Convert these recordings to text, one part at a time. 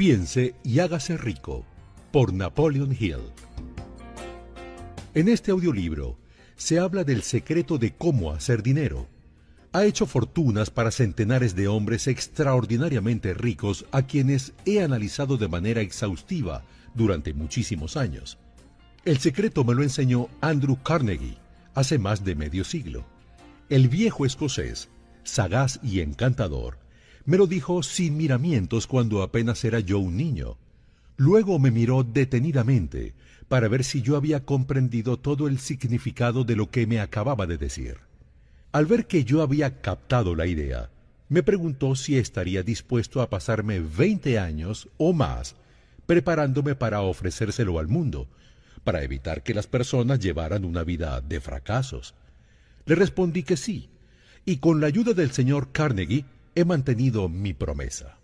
Piense y hágase rico, por Napoleon Hill. En este audiolibro se habla del secreto de cómo hacer dinero. Ha hecho fortunas para centenares de hombres extraordinariamente ricos a quienes he analizado de manera exhaustiva durante muchísimos años. El secreto me lo enseñó Andrew Carnegie hace más de medio siglo. El viejo escocés, sagaz y encantador, me lo dijo sin miramientos cuando apenas era yo un niño. Luego me miró detenidamente para ver si yo había comprendido todo el significado de lo que me acababa de decir. Al ver que yo había captado la idea, me preguntó si estaría dispuesto a pasarme 20 años o más preparándome para ofrecérselo al mundo, para evitar que las personas llevaran una vida de fracasos. Le respondí que sí, y con la ayuda del señor Carnegie he mantenido mi promesa.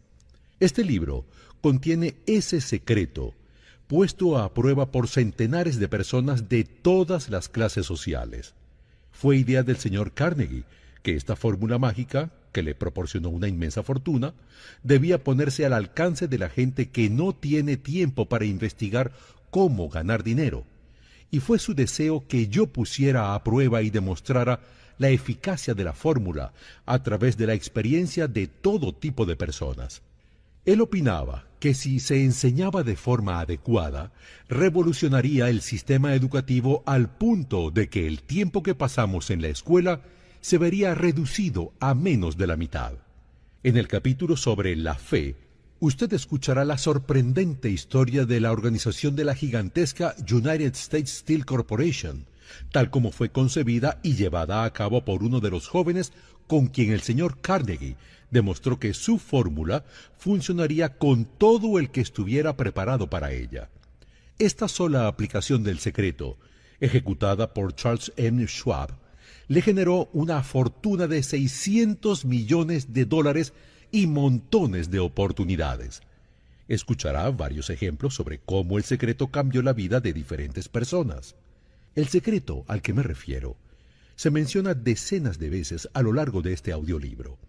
Este libro contiene ese secreto, puesto a prueba por centenares de personas de todas las clases sociales. Fue idea del señor Carnegie que esta fórmula mágica, que le proporcionó una inmensa fortuna, debía ponerse al alcance de la gente que no tiene tiempo para investigar cómo ganar dinero. Y fue su deseo que yo pusiera a prueba y demostrara la eficacia de la fórmula a través de la experiencia de todo tipo de personas. Él opinaba que si se enseñaba de forma adecuada, revolucionaría el sistema educativo al punto de que el tiempo que pasamos en la escuela se vería reducido a menos de la mitad. En el capítulo sobre la fe, usted escuchará la sorprendente historia de la organización de la gigantesca United States Steel Corporation, tal como fue concebida y llevada a cabo por uno de los jóvenes con quien el señor Carnegie demostró que su fórmula funcionaría con todo el que estuviera preparado para ella. Esta sola aplicación del secreto, ejecutada por Charles M. Schwab, le generó una fortuna de $600 millones y montones de oportunidades. Escuchará varios ejemplos sobre cómo el secreto cambió la vida de diferentes personas. El secreto al que me refiero se menciona decenas de veces a lo largo de este audiolibro.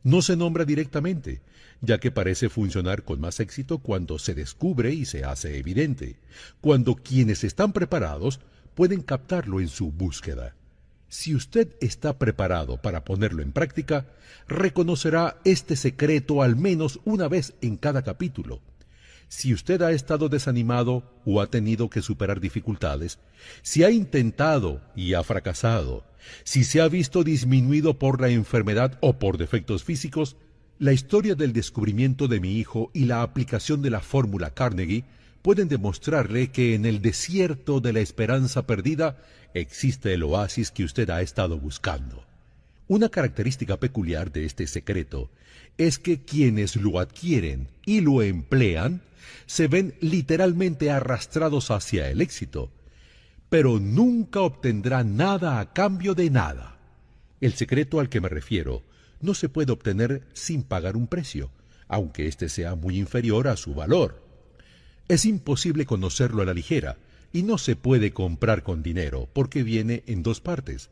No se nombra directamente, ya que parece funcionar con más éxito cuando se descubre y se hace evidente, cuando quienes están preparados pueden captarlo en su búsqueda. Si usted está preparado para ponerlo en práctica, reconocerá este secreto al menos una vez en cada capítulo. Si usted ha estado desanimado o ha tenido que superar dificultades, si ha intentado y ha fracasado, si se ha visto disminuido por la enfermedad o por defectos físicos, la historia del descubrimiento de mi hijo y la aplicación de la fórmula Carnegie pueden demostrarle que en el desierto de la esperanza perdida existe el oasis que usted ha estado buscando. Una característica peculiar de este secreto es que quienes lo adquieren y lo emplean se ven literalmente arrastrados hacia el éxito, pero nunca obtendrán nada a cambio de nada. El secreto al que me refiero no se puede obtener sin pagar un precio, aunque éste sea muy inferior a su valor. Es imposible conocerlo a la ligera, y no se puede comprar con dinero, porque viene en dos partes.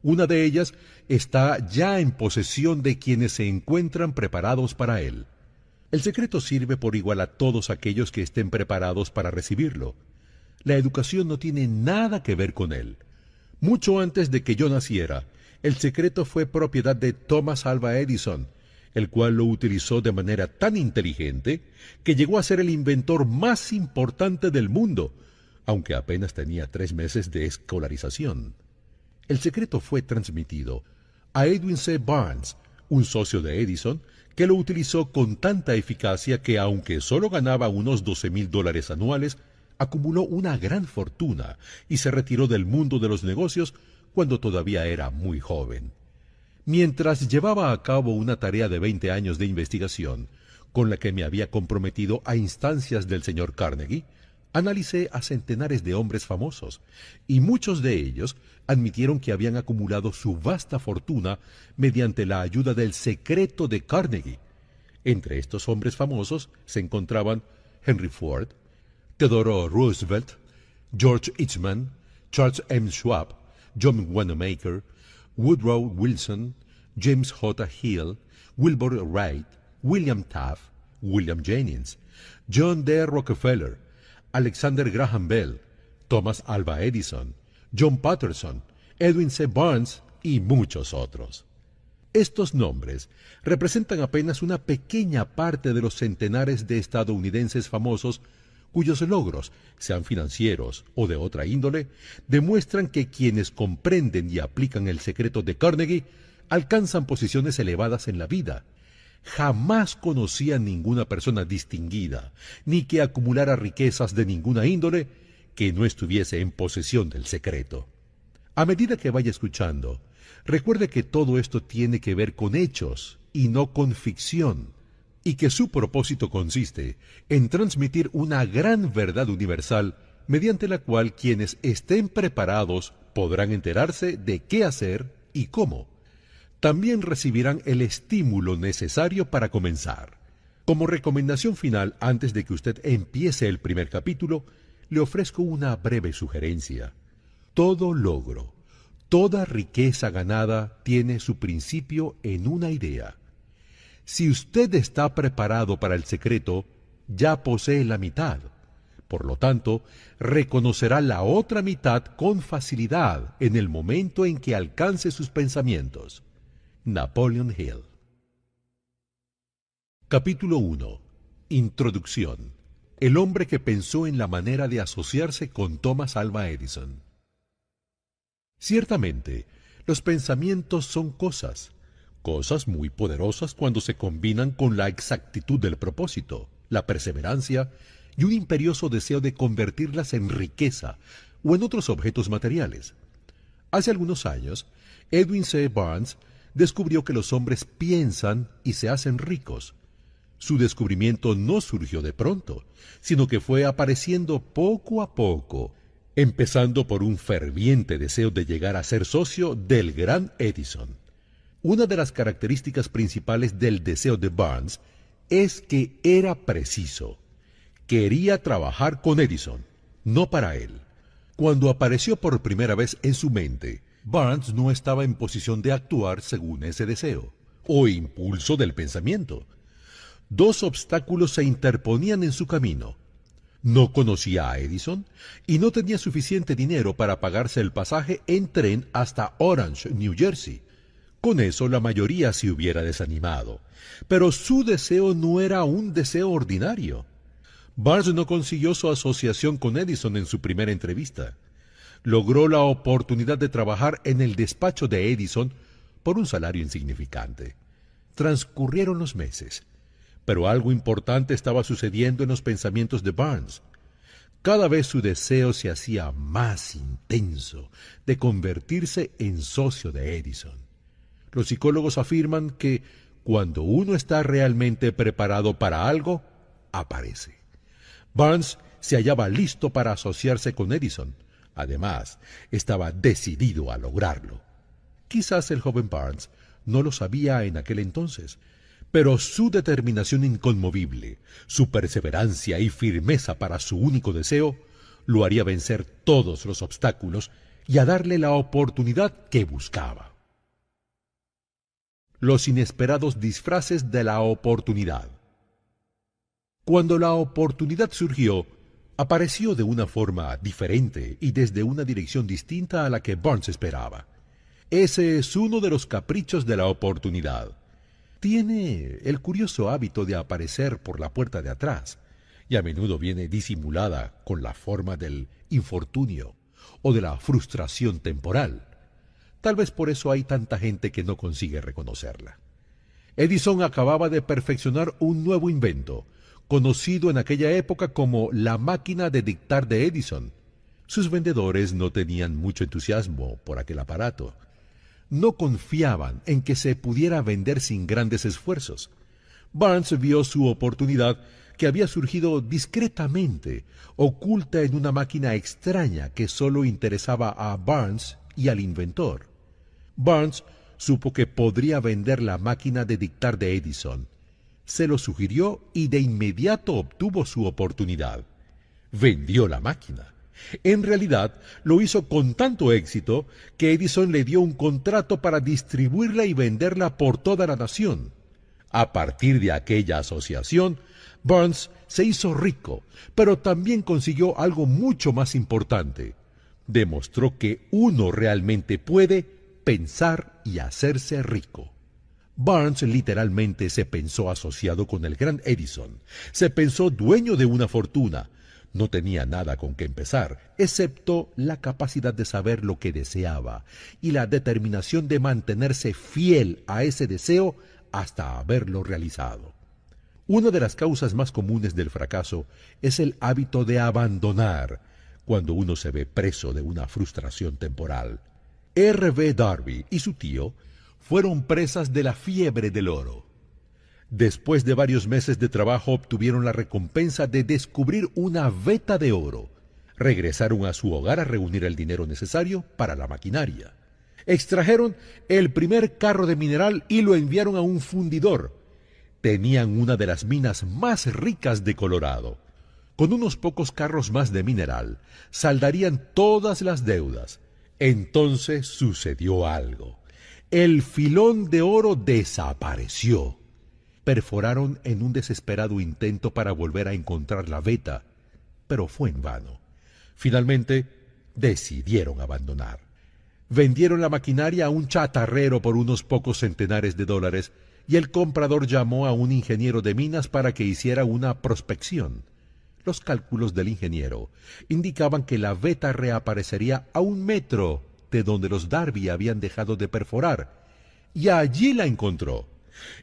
Una de ellas está ya en posesión de quienes se encuentran preparados para él. El secreto sirve por igual a todos aquellos que estén preparados para recibirlo. La educación no tiene nada que ver con él. Mucho antes de que yo naciera, el secreto fue propiedad de Thomas Alva Edison, el cual lo utilizó de manera tan inteligente que llegó a ser el inventor más importante del mundo, aunque apenas tenía 3 meses de escolarización. El secreto fue transmitido a Edwin C. Barnes, un socio de Edison, que lo utilizó con tanta eficacia que, aunque solo ganaba unos $12,000 anuales, acumuló una gran fortuna y se retiró del mundo de los negocios cuando todavía era muy joven. Mientras llevaba a cabo una tarea de 20 años de investigación, con la que me había comprometido a instancias del señor Carnegie, analicé a centenares de hombres famosos, y muchos de ellos admitieron que habían acumulado su vasta fortuna mediante la ayuda del secreto de Carnegie. Entre estos hombres famosos se encontraban Henry Ford, Theodore Roosevelt, George Eastman, Charles M. Schwab, John Wanamaker, Woodrow Wilson, James J. Hill, Wilbur Wright, William Taft, William Jennings, John D. Rockefeller, Alexander Graham Bell, Thomas Alva Edison, John Patterson, Edwin C. Barnes y muchos otros. Estos nombres representan apenas una pequeña parte de los centenares de estadounidenses famosos cuyos logros, sean financieros o de otra índole, demuestran que quienes comprenden y aplican el secreto de Carnegie alcanzan posiciones elevadas en la vida. Jamás conocí a ninguna persona distinguida, ni que acumulara riquezas de ninguna índole, que no estuviese en posesión del secreto. A medida que vaya escuchando, recuerde que todo esto tiene que ver con hechos y no con ficción, y que su propósito consiste en transmitir una gran verdad universal mediante la cual quienes estén preparados podrán enterarse de qué hacer y cómo. También recibirán el estímulo necesario para comenzar. Como recomendación final, antes de que usted empiece el primer capítulo, le ofrezco una breve sugerencia. Todo logro, toda riqueza ganada tiene su principio en una idea. Si usted está preparado para el secreto, ya posee la mitad. Por lo tanto, reconocerá la otra mitad con facilidad en el momento en que alcance sus pensamientos. Napoleon Hill. Capítulo 1. Introducción. El hombre que pensó en la manera de asociarse con Thomas Alva Edison. Ciertamente, los pensamientos son cosas muy poderosas cuando se combinan con la exactitud del propósito, la perseverancia y un imperioso deseo de convertirlas en riqueza o en otros objetos materiales. Hace algunos años, Edwin C. Barnes descubrió que los hombres piensan y se hacen ricos. Su descubrimiento no surgió de pronto, sino que fue apareciendo poco a poco, empezando por un ferviente deseo de llegar a ser socio del gran Edison. Una de las características principales del deseo de Barnes es que era preciso. Quería trabajar con Edison, no para él. Cuando apareció por primera vez en su mente, Barnes no estaba en posición de actuar según ese deseo, o impulso del pensamiento. Dos obstáculos se interponían en su camino. No conocía a Edison y no tenía suficiente dinero para pagarse el pasaje en tren hasta Orange, New Jersey. Con eso la mayoría se hubiera desanimado, pero su deseo no era un deseo ordinario. Barnes no consiguió su asociación con Edison en su primera entrevista. Logró la oportunidad de trabajar en el despacho de Edison por un salario insignificante. Transcurrieron los meses, pero algo importante estaba sucediendo en los pensamientos de Barnes. Cada vez su deseo se hacía más intenso de convertirse en socio de Edison. Los psicólogos afirman que cuando uno está realmente preparado para algo, aparece. Barnes se hallaba listo para asociarse con Edison. Además, estaba decidido a lograrlo. Quizás el joven Barnes no lo sabía en aquel entonces, pero su determinación inconmovible, su perseverancia y firmeza para su único deseo, lo haría vencer todos los obstáculos y a darle la oportunidad que buscaba. Los inesperados disfraces de la oportunidad. Cuando la oportunidad surgió, apareció de una forma diferente y desde una dirección distinta a la que Barnes esperaba. Ese es uno de los caprichos de la oportunidad. Tiene el curioso hábito de aparecer por la puerta de atrás, y a menudo viene disimulada con la forma del infortunio o de la frustración temporal. Tal vez por eso hay tanta gente que no consigue reconocerla. Edison acababa de perfeccionar un nuevo invento, conocido en aquella época como la máquina de dictar de Edison. Sus vendedores no tenían mucho entusiasmo por aquel aparato. No confiaban en que se pudiera vender sin grandes esfuerzos. Barnes vio su oportunidad, que había surgido discretamente, oculta en una máquina extraña que solo interesaba a Barnes y al inventor. Barnes supo que podría vender la máquina de dictar de Edison. Se lo sugirió y de inmediato obtuvo su oportunidad. Vendió la máquina. En realidad, lo hizo con tanto éxito que Edison le dio un contrato para distribuirla y venderla por toda la nación. A partir de aquella asociación, Burns se hizo rico, pero también consiguió algo mucho más importante. Demostró que uno realmente puede pensar y hacerse rico. Burns literalmente se pensó asociado con el gran Edison. Se pensó dueño de una fortuna. No tenía nada con que empezar, excepto la capacidad de saber lo que deseaba y la determinación de mantenerse fiel a ese deseo hasta haberlo realizado. Una de las causas más comunes del fracaso es el hábito de abandonar cuando uno se ve preso de una frustración temporal. R.B. Darby y su tío fueron presas de la fiebre del oro. Después de varios meses de trabajo obtuvieron la recompensa de descubrir una veta de oro. Regresaron a su hogar a reunir el dinero necesario para la maquinaria. Extrajeron el primer carro de mineral y lo enviaron a un fundidor. Tenían una de las minas más ricas de Colorado. Con unos pocos carros más de mineral, saldarían todas las deudas. Entonces sucedió algo. El filón de oro desapareció. Perforaron en un desesperado intento para volver a encontrar la veta, pero fue en vano. Finalmente, decidieron abandonar. Vendieron la maquinaria a un chatarrero por unos pocos centenares de dólares y el comprador llamó a un ingeniero de minas para que hiciera una prospección. Los cálculos del ingeniero indicaban que la veta reaparecería a 1 metro de donde los Darby habían dejado de perforar, y allí la encontró.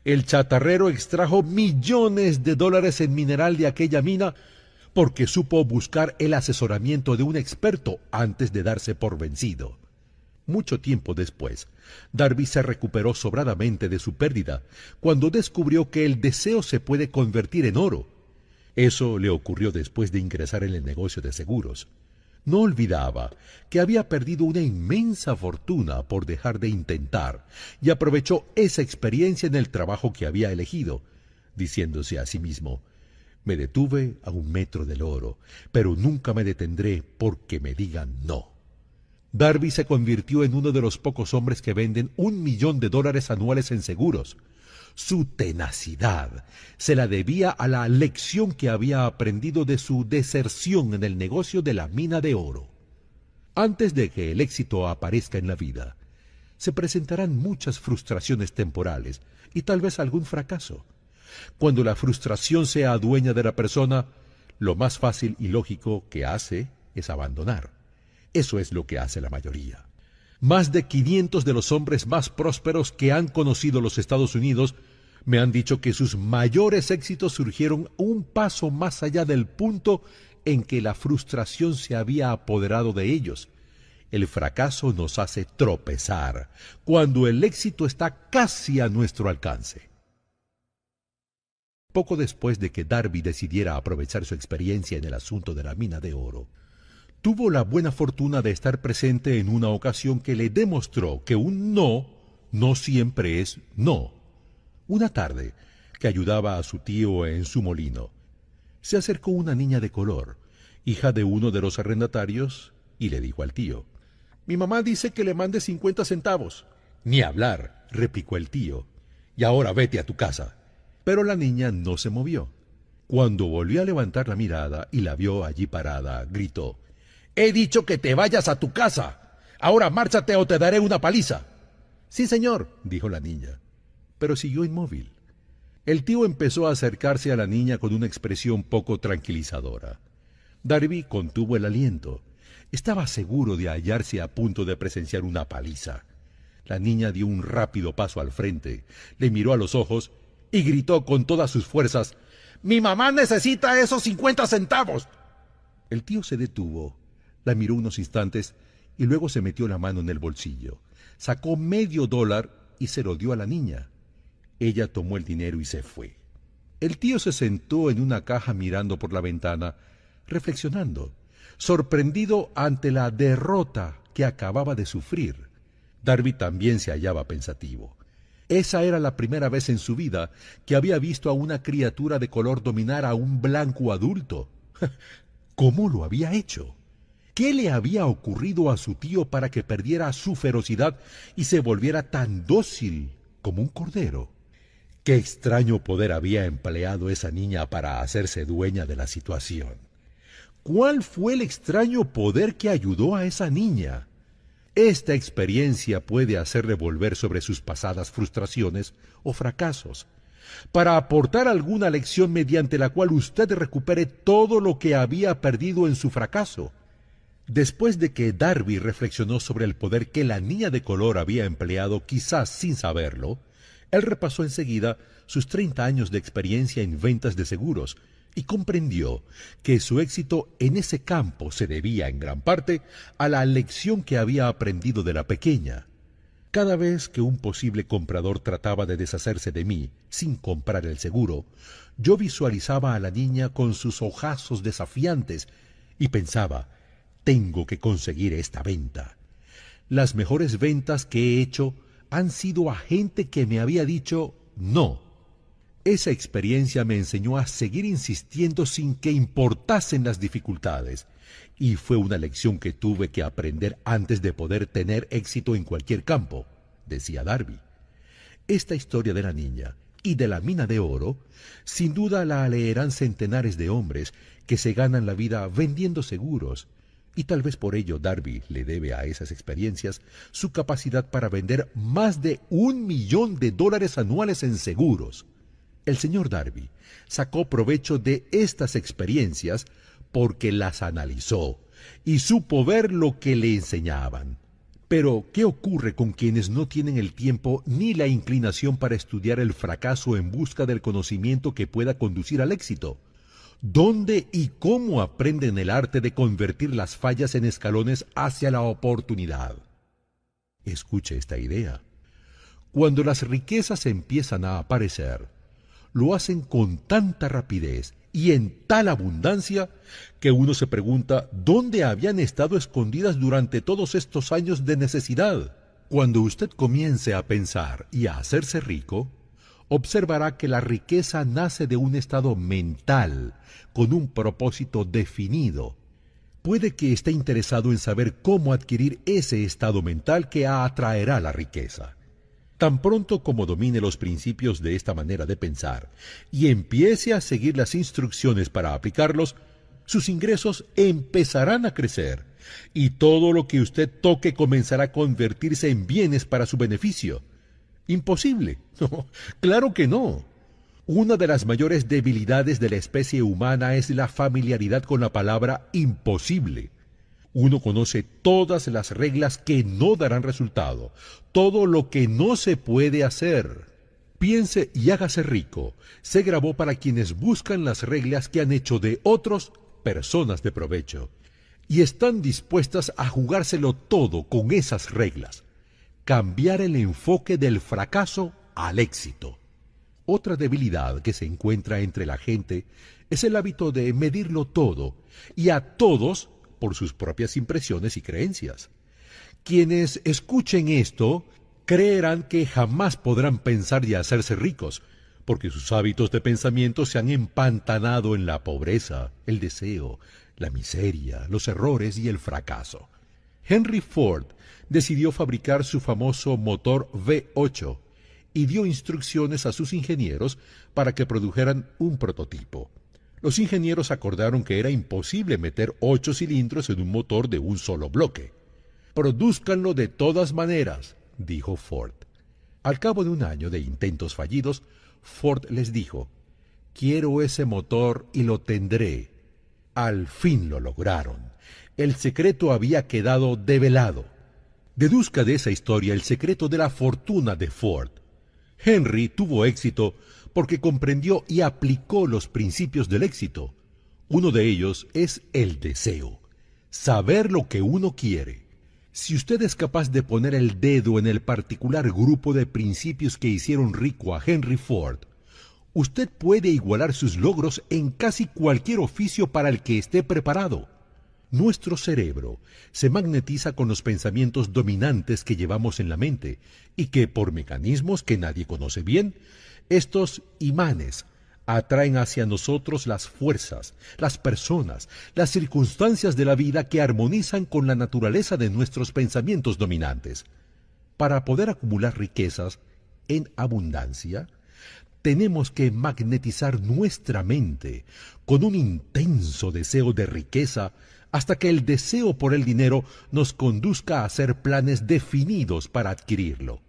El chatarrero extrajo millones de dólares en mineral de aquella mina porque supo buscar el asesoramiento de un experto antes de darse por vencido. Mucho tiempo después, Darby se recuperó sobradamente de su pérdida cuando descubrió que el deseo se puede convertir en oro. Eso le ocurrió después de ingresar en el negocio de seguros. No olvidaba que había perdido una inmensa fortuna por dejar de intentar y aprovechó esa experiencia en el trabajo que había elegido, diciéndose a sí mismo: «Me detuve a 1 metro del oro, pero nunca me detendré porque me digan no». Darby se convirtió en uno de los pocos hombres que venden $1 millón anuales en seguros. Su tenacidad se la debía a la lección que había aprendido de su deserción en el negocio de la mina de oro. Antes de que el éxito aparezca en la vida, se presentarán muchas frustraciones temporales y tal vez algún fracaso. Cuando la frustración se adueña de la persona, lo más fácil y lógico que hace es abandonar. Eso es lo que hace la mayoría. Más de 500 de los hombres más prósperos que han conocido los Estados Unidos me han dicho que sus mayores éxitos surgieron un paso más allá del punto en que la frustración se había apoderado de ellos. El fracaso nos hace tropezar cuando el éxito está casi a nuestro alcance. Poco después de que Darby decidiera aprovechar su experiencia en el asunto de la mina de oro, tuvo la buena fortuna de estar presente en una ocasión que le demostró que un no siempre es no. Una tarde, que ayudaba a su tío en su molino, se acercó una niña de color, hija de uno de los arrendatarios, y le dijo al tío: «Mi mamá dice que le mande 50 centavos». «Ni hablar», replicó el tío, «y ahora vete a tu casa». Pero la niña no se movió. Cuando volvió a levantar la mirada y la vio allí parada, gritó: «He dicho que te vayas a tu casa. Ahora márchate o te daré una paliza». «Sí, señor», dijo la niña, pero siguió inmóvil. El tío empezó a acercarse a la niña con una expresión poco tranquilizadora. Darby contuvo el aliento. Estaba seguro de hallarse a punto de presenciar una paliza. La niña dio un rápido paso al frente, le miró a los ojos y gritó con todas sus fuerzas: «¡Mi mamá necesita esos 50 centavos!». El tío se detuvo, la miró unos instantes y luego se metió la mano en el bolsillo. Sacó $0.50 y se lo dio a la niña. Ella tomó el dinero y se fue. El tío se sentó en una caja mirando por la ventana, reflexionando, sorprendido ante la derrota que acababa de sufrir. Darby también se hallaba pensativo. Esa era la primera vez en su vida que había visto a una criatura de color dominar a un blanco adulto. ¿Cómo lo había hecho? ¿Qué le había ocurrido a su tío para que perdiera su ferocidad y se volviera tan dócil como un cordero? Qué extraño poder había empleado esa niña para hacerse dueña de la situación. ¿Cuál fue el extraño poder que ayudó a esa niña? Esta experiencia puede hacerle volver sobre sus pasadas frustraciones o fracasos, para aportar alguna lección mediante la cual usted recupere todo lo que había perdido en su fracaso. Después de que Darby reflexionó sobre el poder que la niña de color había empleado, quizás sin saberlo, él repasó enseguida sus 30 años de experiencia en ventas de seguros y comprendió que su éxito en ese campo se debía en gran parte a la lección que había aprendido de la pequeña. Cada vez que un posible comprador trataba de deshacerse de mí sin comprar el seguro, yo visualizaba a la niña con sus ojazos desafiantes y pensaba: tengo que conseguir esta venta. Las mejores ventas que he hecho han sido a gente que me había dicho no. Esa experiencia me enseñó a seguir insistiendo sin que importasen las dificultades, y fue una lección que tuve que aprender antes de poder tener éxito en cualquier campo, decía Darby. Esta historia de la niña y de la mina de oro, sin duda la leerán centenares de hombres que se ganan la vida vendiendo seguros, y tal vez por ello Darby le debe a esas experiencias su capacidad para vender más de $1.000.000 anuales en seguros. El señor Darby sacó provecho de estas experiencias porque las analizó y supo ver lo que le enseñaban. Pero, ¿qué ocurre con quienes no tienen el tiempo ni la inclinación para estudiar el fracaso en busca del conocimiento que pueda conducir al éxito? ¿Dónde y cómo aprenden el arte de convertir las fallas en escalones hacia la oportunidad? Escuche esta idea. Cuando las riquezas empiezan a aparecer, lo hacen con tanta rapidez y en tal abundancia que uno se pregunta dónde habían estado escondidas durante todos estos años de necesidad. Cuando usted comience a pensar y a hacerse rico, observará que la riqueza nace de un estado mental con un propósito definido. Puede que esté interesado en saber cómo adquirir ese estado mental que atraerá la riqueza. Tan pronto como domine los principios de esta manera de pensar y empiece a seguir las instrucciones para aplicarlos, sus ingresos empezarán a crecer y todo lo que usted toque comenzará a convertirse en bienes para su beneficio. ¿Imposible? No, claro que no. Una de las mayores debilidades de la especie humana es la familiaridad con la palabra imposible. Uno conoce todas las reglas que no darán resultado, todo lo que no se puede hacer. Piense y hágase rico se grabó para quienes buscan las reglas que han hecho de otros personas de provecho y están dispuestas a jugárselo todo con esas reglas. Cambiar el enfoque del fracaso al éxito. Otra debilidad que se encuentra entre la gente es el hábito de medirlo todo y a todos por sus propias impresiones y creencias. Quienes escuchen esto creerán que jamás podrán pensar y hacerse ricos, porque sus hábitos de pensamiento se han empantanado en la pobreza, el deseo, la miseria, los errores y el fracaso. Henry Ford decidió fabricar su famoso motor V8 y dio instrucciones a sus ingenieros para que produjeran un prototipo. Los ingenieros acordaron que era imposible meter 8 cilindros en un motor de un solo bloque. «Prodúzcanlo de todas maneras», dijo Ford. Al cabo de un año de intentos fallidos, Ford les dijo: «Quiero ese motor y lo tendré». Al fin lo lograron. El secreto había quedado develado. Deduzca de esa historia el secreto de la fortuna de Ford. Henry tuvo éxito porque comprendió y aplicó los principios del éxito. Uno de ellos es el deseo, saber lo que uno quiere. Si usted es capaz de poner el dedo en el particular grupo de principios que hicieron rico a Henry Ford, usted puede igualar sus logros en casi cualquier oficio para el que esté preparado. Nuestro cerebro se magnetiza con los pensamientos dominantes que llevamos en la mente y que, por mecanismos que nadie conoce bien, estos imanes atraen hacia nosotros las fuerzas, las personas, las circunstancias de la vida que armonizan con la naturaleza de nuestros pensamientos dominantes. Para poder acumular riquezas en abundancia, Tenemos que magnetizar nuestra mente con un intenso deseo de riqueza hasta que el deseo por el dinero nos conduzca a hacer planes definidos para adquirirlo.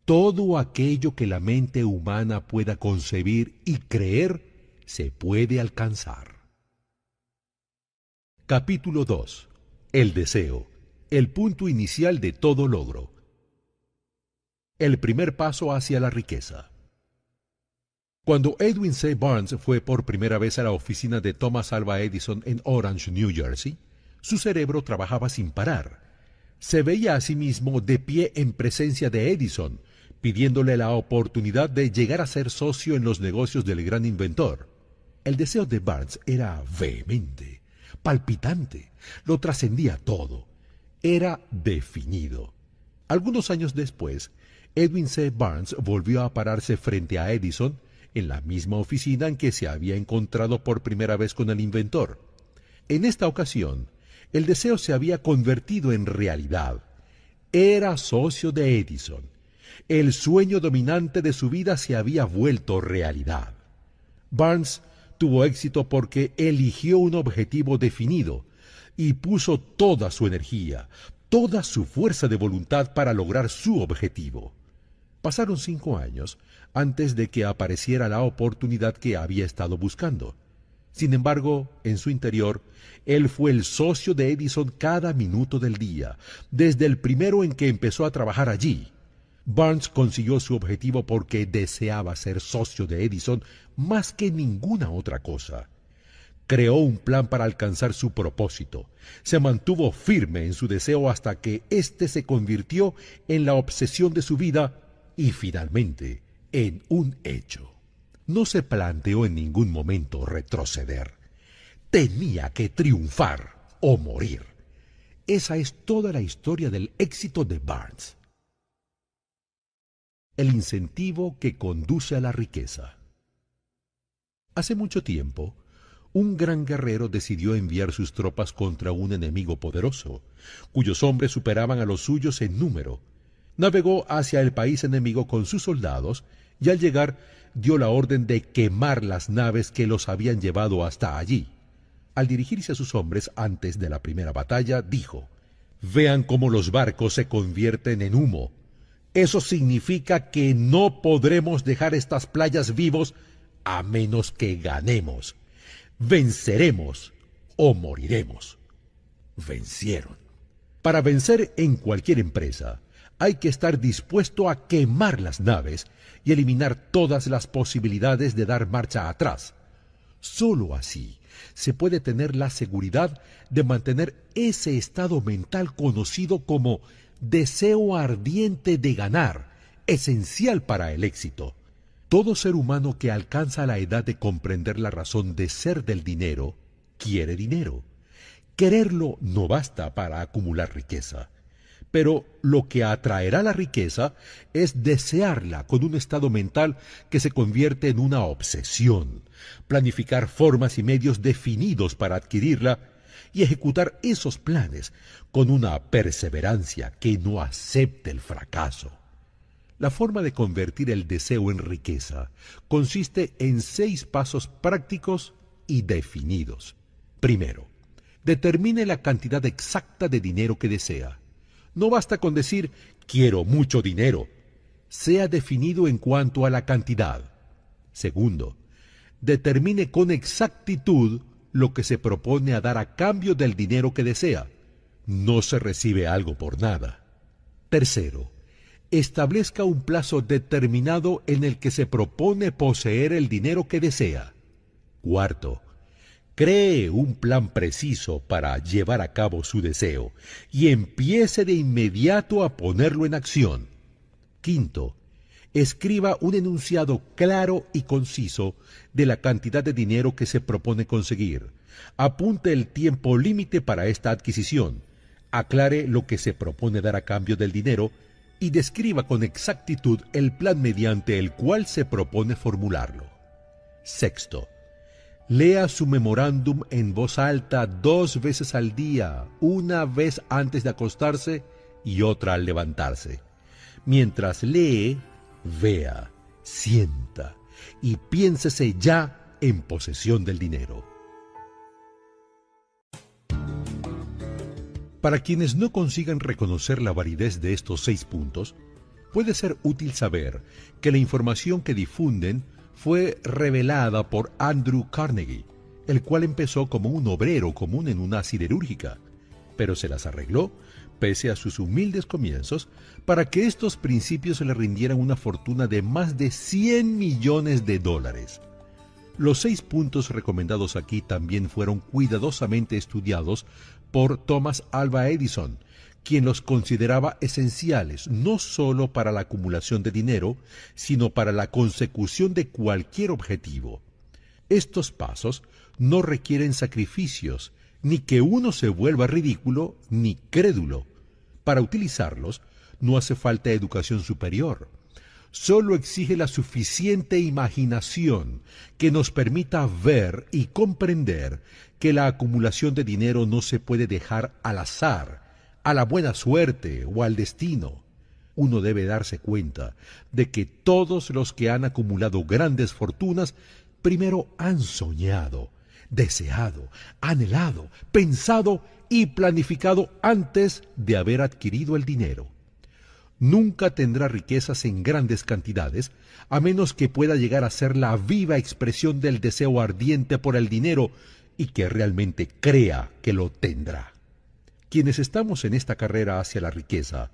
Todo aquello que la mente humana pueda concebir y creer se puede alcanzar. Capítulo 2. El deseo, el punto inicial de todo logro. El primer paso hacia la riqueza. Cuando Edwin C. Barnes fue por primera vez a la oficina de Thomas Alva Edison en Orange, New Jersey, su cerebro trabajaba sin parar. Se veía a sí mismo de pie en presencia de Edison, pidiéndole la oportunidad de llegar a ser socio en los negocios del gran inventor. El deseo de Barnes era vehemente, palpitante, lo trascendía todo. Era definido. Algunos años después, Edwin C. Barnes volvió a pararse frente a Edison en la misma oficina en que se había encontrado por primera vez con el inventor. En esta ocasión, el deseo se había convertido en realidad. Era socio de Edison. El sueño dominante de su vida se había vuelto realidad. Barnes tuvo éxito porque eligió un objetivo definido y puso toda su energía, toda su fuerza de voluntad para lograr su objetivo. Pasaron 5 años antes de que apareciera la oportunidad que había estado buscando. Sin embargo, en su interior, él fue el socio de Edison cada minuto del día, desde el primero en que empezó a trabajar allí. Barnes consiguió su objetivo porque deseaba ser socio de Edison más que ninguna otra cosa. Creó un plan para alcanzar su propósito. Se mantuvo firme en su deseo hasta que éste se convirtió en la obsesión de su vida y finalmente en un hecho. No se planteó en ningún momento retroceder. Tenía que triunfar o morir. Esa es toda la historia del éxito de Barnes. El incentivo que conduce a la riqueza. Hace mucho tiempo, un gran guerrero decidió enviar sus tropas contra un enemigo poderoso, cuyos hombres superaban a los suyos en número. Navegó hacia el país enemigo con sus soldados y al llegar dio la orden de quemar las naves que los habían llevado hasta allí. Al dirigirse a sus hombres antes de la primera batalla, dijo: «Vean cómo los barcos se convierten en humo. Eso significa que no podremos dejar estas playas vivos a menos que ganemos. Venceremos o moriremos». Vencieron. Para vencer en cualquier empresa, hay que estar dispuesto a quemar las naves y eliminar todas las posibilidades de dar marcha atrás. Solo así se puede tener la seguridad de mantener ese estado mental conocido como deseo ardiente de ganar, esencial para el éxito. Todo ser humano que alcanza la edad de comprender la razón de ser del dinero, quiere dinero. Quererlo no basta para acumular riqueza. Pero lo que atraerá la riqueza es desearla con un estado mental que se convierte en una obsesión, planificar formas y medios definidos para adquirirla y ejecutar esos planes con una perseverancia que no acepte el fracaso. La forma de convertir el deseo en riqueza consiste en 6 pasos prácticos y definidos. Primero, determine la cantidad exacta de dinero que desea. No basta con decir «quiero mucho dinero». Sea definido en cuanto a la cantidad. Segundo, determine con exactitud lo que se propone a dar a cambio del dinero que desea. No se recibe algo por nada. Tercero, establezca un plazo determinado en el que se propone poseer el dinero que desea. Cuarto, cree un plan preciso para llevar a cabo su deseo y empiece de inmediato a ponerlo en acción. Quinto, escriba un enunciado claro y conciso de la cantidad de dinero que se propone conseguir. Apunte el tiempo límite para esta adquisición. Aclare lo que se propone dar a cambio del dinero y describa con exactitud el plan mediante el cual se propone formularlo. Sexto, lea su memorándum en voz alta 2 veces al día, una vez antes de acostarse y otra al levantarse. Mientras lee, vea, sienta y piénsese ya en posesión del dinero. Para quienes no consigan reconocer la validez de estos 6 puntos, puede ser útil saber que la información que difunden fue revelada por Andrew Carnegie, el cual empezó como un obrero común en una siderúrgica, pero se las arregló, pese a sus humildes comienzos, para que estos principios le rindieran una fortuna de más de $100 millones. Los 6 puntos recomendados aquí también fueron cuidadosamente estudiados por Thomas Alva Edison, quien los consideraba esenciales no solo para la acumulación de dinero, sino para la consecución de cualquier objetivo. Estos pasos no requieren sacrificios, ni que uno se vuelva ridículo ni crédulo. Para utilizarlos no hace falta educación superior. Solo exige la suficiente imaginación que nos permita ver y comprender que la acumulación de dinero no se puede dejar al azar, a la buena suerte o al destino. Uno debe darse cuenta de que todos los que han acumulado grandes fortunas primero han soñado, deseado, anhelado, pensado y planificado antes de haber adquirido el dinero. Nunca tendrá riquezas en grandes cantidades, a menos que pueda llegar a ser la viva expresión del deseo ardiente por el dinero y que realmente crea que lo tendrá. Quienes estamos en esta carrera hacia la riqueza,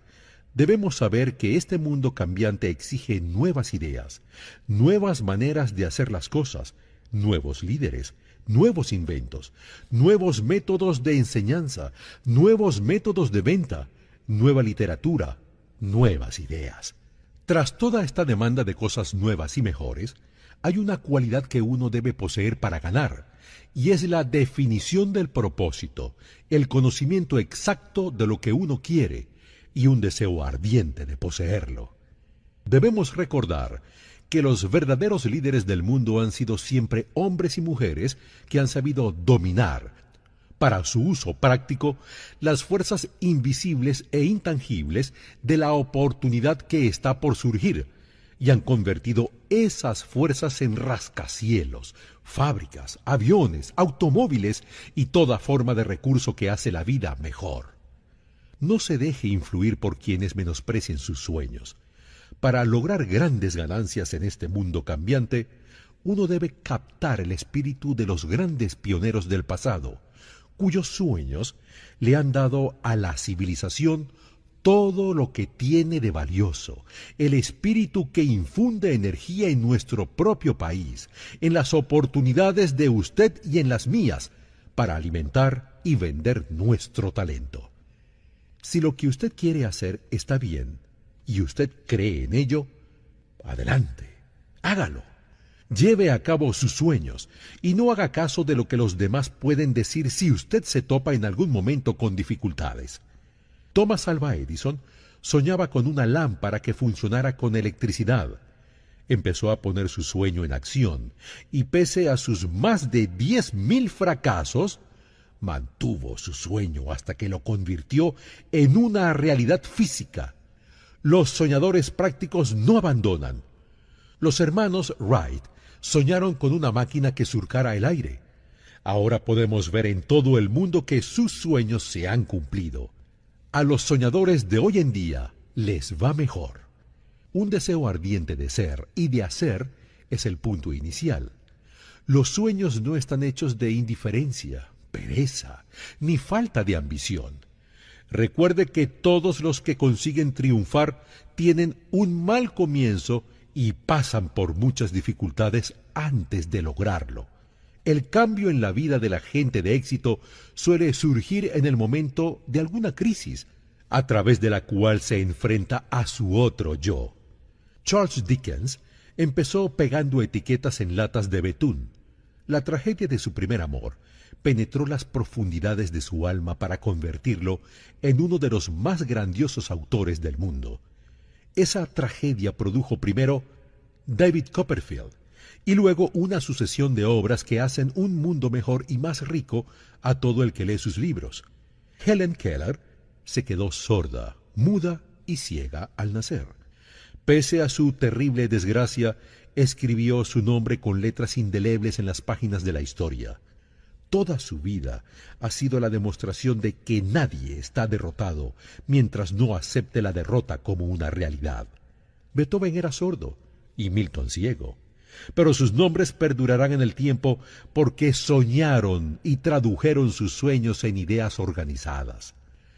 debemos saber que este mundo cambiante exige nuevas ideas, nuevas maneras de hacer las cosas, nuevos líderes, nuevos inventos, nuevos métodos de enseñanza, nuevos métodos de venta, nueva literatura, nuevas ideas. Tras toda esta demanda de cosas nuevas y mejores, hay una cualidad que uno debe poseer para ganar, y es la definición del propósito, el conocimiento exacto de lo que uno quiere y un deseo ardiente de poseerlo. Debemos recordar que los verdaderos líderes del mundo han sido siempre hombres y mujeres que han sabido dominar, para su uso práctico, las fuerzas invisibles e intangibles de la oportunidad que está por surgir, y han convertido esas fuerzas en rascacielos, fábricas, aviones, automóviles y toda forma de recurso que hace la vida mejor. No se deje influir por quienes menosprecien sus sueños. Para lograr grandes ganancias en este mundo cambiante, uno debe captar el espíritu de los grandes pioneros del pasado, cuyos sueños le han dado a la civilización todo lo que tiene de valioso, el espíritu que infunde energía en nuestro propio país, en las oportunidades de usted y en las mías, para alimentar y vender nuestro talento. Si lo que usted quiere hacer está bien, y usted cree en ello, adelante, hágalo. Lleve a cabo sus sueños y no haga caso de lo que los demás pueden decir si usted se topa en algún momento con dificultades. Thomas Alva Edison soñaba con una lámpara que funcionara con electricidad. Empezó a poner su sueño en acción y pese a sus más de 10.000 fracasos, mantuvo su sueño hasta que lo convirtió en una realidad física. Los soñadores prácticos no abandonan. Los hermanos Wright soñaron con una máquina que surcara el aire. Ahora podemos ver en todo el mundo que sus sueños se han cumplido. A los soñadores de hoy en día les va mejor. Un deseo ardiente de ser y de hacer es el punto inicial. Los sueños no están hechos de indiferencia, pereza, ni falta de ambición. Recuerde que todos los que consiguen triunfar tienen un mal comienzo y pasan por muchas dificultades antes de lograrlo. El cambio en la vida de la gente de éxito suele surgir en el momento de alguna crisis, a través de la cual se enfrenta a su otro yo. Charles Dickens empezó pegando etiquetas en latas de betún. La tragedia de su primer amor penetró las profundidades de su alma para convertirlo en uno de los más grandiosos autores del mundo. Esa tragedia produjo primero David Copperfield y luego una sucesión de obras que hacen un mundo mejor y más rico a todo el que lee sus libros. Helen Keller se quedó sorda, muda y ciega al nacer. Pese a su terrible desgracia, escribió su nombre con letras indelebles en las páginas de la historia. Toda su vida ha sido la demostración de que nadie está derrotado mientras no acepte la derrota como una realidad. Beethoven era sordo y Milton ciego, pero sus nombres perdurarán en el tiempo porque soñaron y tradujeron sus sueños en ideas organizadas.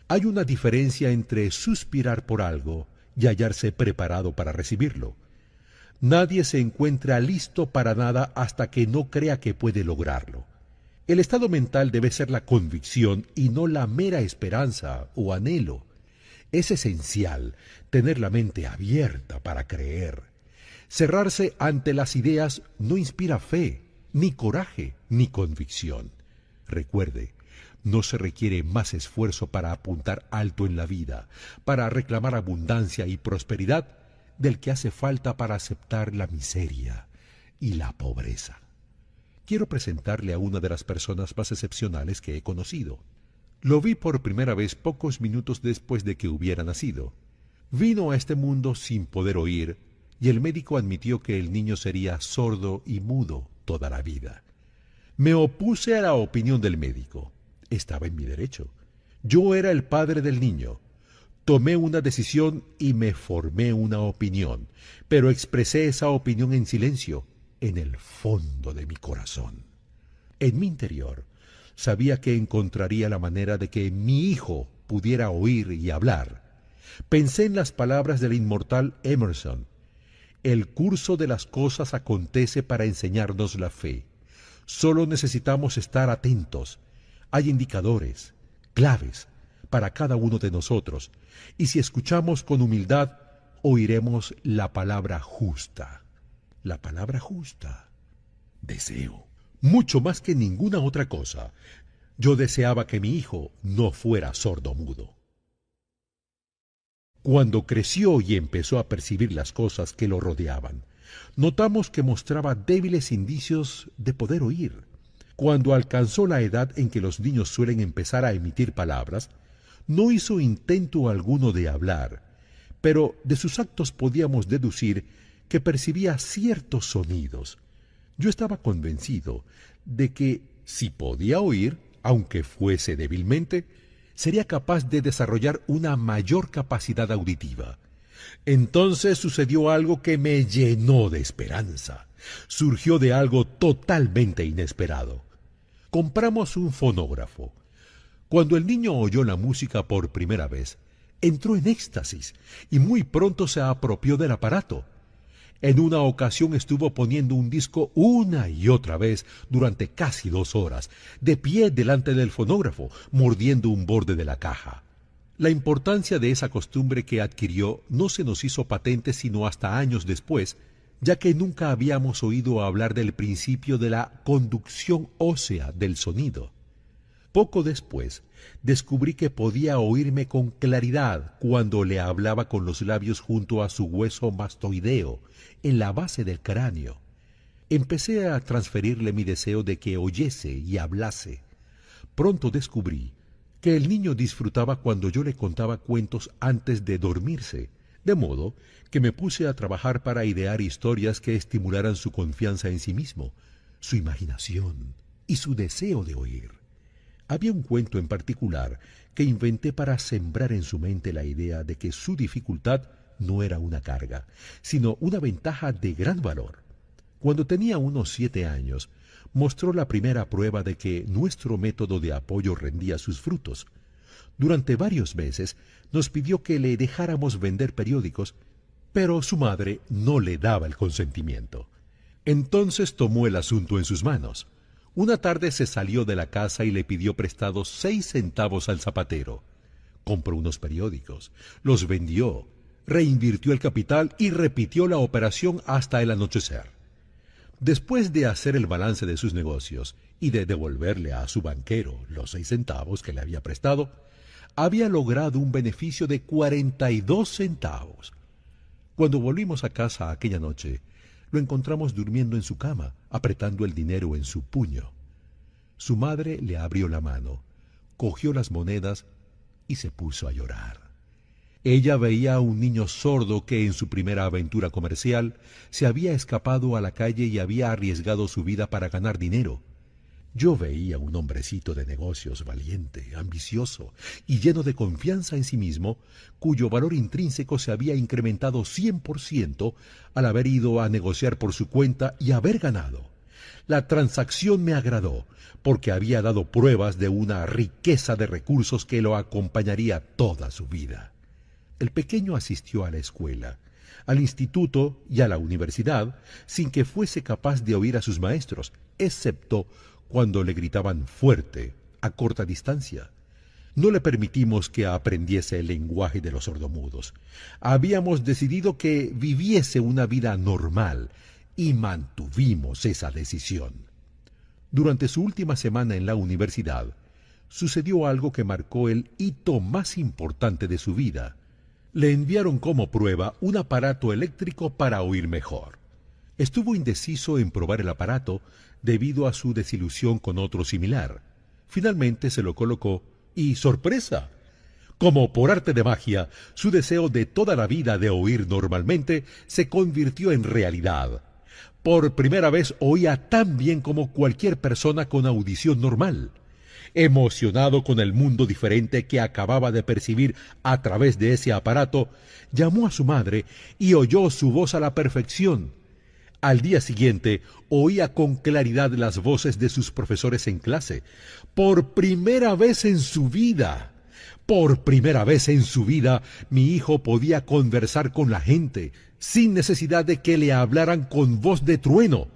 Hay una diferencia entre suspirar por algo y hallarse preparado para recibirlo. Nadie se encuentra listo para nada hasta que no crea que puede lograrlo. El estado mental debe ser la convicción y no la mera esperanza o anhelo. Es esencial tener la mente abierta para creer. Cerrarse ante las ideas no inspira fe, ni coraje, ni convicción. Recuerde, no se requiere más esfuerzo para apuntar alto en la vida, para reclamar abundancia y prosperidad, del que hace falta para aceptar la miseria y la pobreza. Quiero presentarle a una de las personas más excepcionales que he conocido. Lo vi por primera vez pocos minutos después de que hubiera nacido. Vino a este mundo sin poder oír, y el médico admitió que el niño sería sordo y mudo toda la vida. Me opuse a la opinión del médico. Estaba en mi derecho. Yo era el padre del niño. Tomé una decisión y me formé una opinión, pero expresé esa opinión en silencio, en el fondo de mi corazón. En mi interior, sabía que encontraría la manera de que mi hijo pudiera oír y hablar. Pensé en las palabras del inmortal Emerson: el curso de las cosas acontece para enseñarnos la fe. Solo necesitamos estar atentos. Hay indicadores, claves, para cada uno de nosotros, y si escuchamos con humildad, oiremos la palabra justa. La palabra justa. Deseo. Mucho más que ninguna otra cosa, yo deseaba que mi hijo no fuera sordo-mudo. Cuando creció y empezó a percibir las cosas que lo rodeaban, notamos que mostraba débiles indicios de poder oír. Cuando alcanzó la edad en que los niños suelen empezar a emitir palabras, no hizo intento alguno de hablar, pero de sus actos podíamos deducir que percibía ciertos sonidos. Yo estaba convencido de que, si podía oír, aunque fuese débilmente, sería capaz de desarrollar una mayor capacidad auditiva. Entonces sucedió algo que me llenó de esperanza. Surgió de algo totalmente inesperado. Compramos un fonógrafo. Cuando el niño oyó la música por primera vez, entró en éxtasis y muy pronto se apropió del aparato. En una ocasión estuvo poniendo un disco una y otra vez durante casi 2 horas, de pie delante del fonógrafo, mordiendo un borde de la caja. La importancia de esa costumbre que adquirió no se nos hizo patente sino hasta años después, ya que nunca habíamos oído hablar del principio de la conducción ósea del sonido. Poco después, descubrí que podía oírme con claridad cuando le hablaba con los labios junto a su hueso mastoideo, en la base del cráneo. Empecé a transferirle mi deseo de que oyese y hablase. Pronto descubrí que el niño disfrutaba cuando yo le contaba cuentos antes de dormirse, de modo que me puse a trabajar para idear historias que estimularan su confianza en sí mismo, su imaginación y su deseo de oír. Había un cuento en particular que inventé para sembrar en su mente la idea de que su dificultad no era una carga, sino una ventaja de gran valor. Cuando tenía unos 7 años, mostró la primera prueba de que nuestro método de apoyo rendía sus frutos. Durante varios meses nos pidió que le dejáramos vender periódicos, pero su madre no le daba el consentimiento. Entonces tomó el asunto en sus manos. Una tarde se salió de la casa y le pidió prestados 6 centavos al zapatero. Compró unos periódicos, los vendió, reinvirtió el capital y repitió la operación hasta el anochecer. Después de hacer el balance de sus negocios y de devolverle a su banquero los 6 centavos que le había prestado, había logrado un beneficio de 42 centavos. Cuando volvimos a casa aquella noche, lo encontramos durmiendo en su cama, apretando el dinero en su puño. Su madre le abrió la mano, cogió las monedas y se puso a llorar. Ella veía a un niño sordo que en su primera aventura comercial se había escapado a la calle y había arriesgado su vida para ganar dinero. Yo veía un hombrecito de negocios valiente, ambicioso y lleno de confianza en sí mismo, cuyo valor intrínseco se había incrementado 100% al haber ido a negociar por su cuenta y haber ganado. La transacción me agradó, porque había dado pruebas de una riqueza de recursos que lo acompañaría toda su vida. El pequeño asistió a la escuela, al instituto y a la universidad, sin que fuese capaz de oír a sus maestros, excepto cuando le gritaban fuerte, a corta distancia. No le permitimos que aprendiese el lenguaje de los sordomudos. Habíamos decidido que viviese una vida normal y mantuvimos esa decisión. Durante su última semana en la universidad, sucedió algo que marcó el hito más importante de su vida. Le enviaron como prueba un aparato eléctrico para oír mejor. Estuvo indeciso en probar el aparato debido a su desilusión con otro similar. Finalmente se lo colocó y ¡sorpresa! Como por arte de magia, su deseo de toda la vida de oír normalmente se convirtió en realidad. Por primera vez oía tan bien como cualquier persona con audición normal. Emocionado con el mundo diferente que acababa de percibir a través de ese aparato, llamó a su madre y oyó su voz a la perfección. Al día siguiente oía con claridad las voces de sus profesores en clase. Por primera vez en su vida, mi hijo podía conversar con la gente, sin necesidad de que le hablaran con voz de trueno.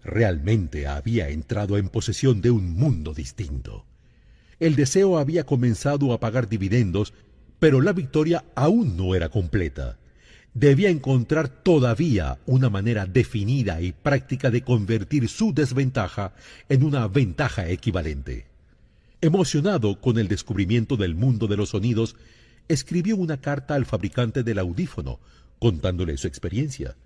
Realmente había entrado en posesión de un mundo distinto. El deseo había comenzado a pagar dividendos, pero la victoria aún no era completa. Debía encontrar todavía una manera definida y práctica de convertir su desventaja en una ventaja equivalente. Emocionado con el descubrimiento del mundo de los sonidos, escribió una carta al fabricante del audífono, contándole su experiencia.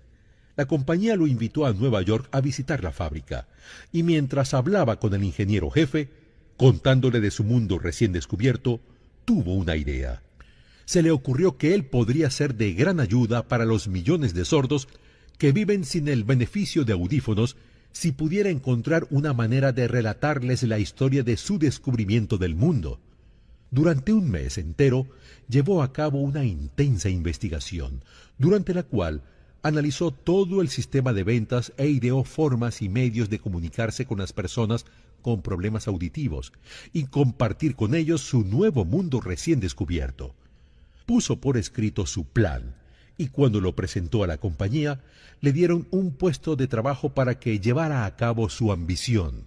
La compañía lo invitó a Nueva York a visitar la fábrica, y mientras hablaba con el ingeniero jefe, contándole de su mundo recién descubierto, tuvo una idea. Se le ocurrió que él podría ser de gran ayuda para los millones de sordos que viven sin el beneficio de audífonos si pudiera encontrar una manera de relatarles la historia de su descubrimiento del mundo. Durante un mes entero llevó a cabo una intensa investigación, durante la cual analizó todo el sistema de ventas e ideó formas y medios de comunicarse con las personas con problemas auditivos y compartir con ellos su nuevo mundo recién descubierto. Puso por escrito su plan, y cuando lo presentó a la compañía, le dieron un puesto de trabajo para que llevara a cabo su ambición.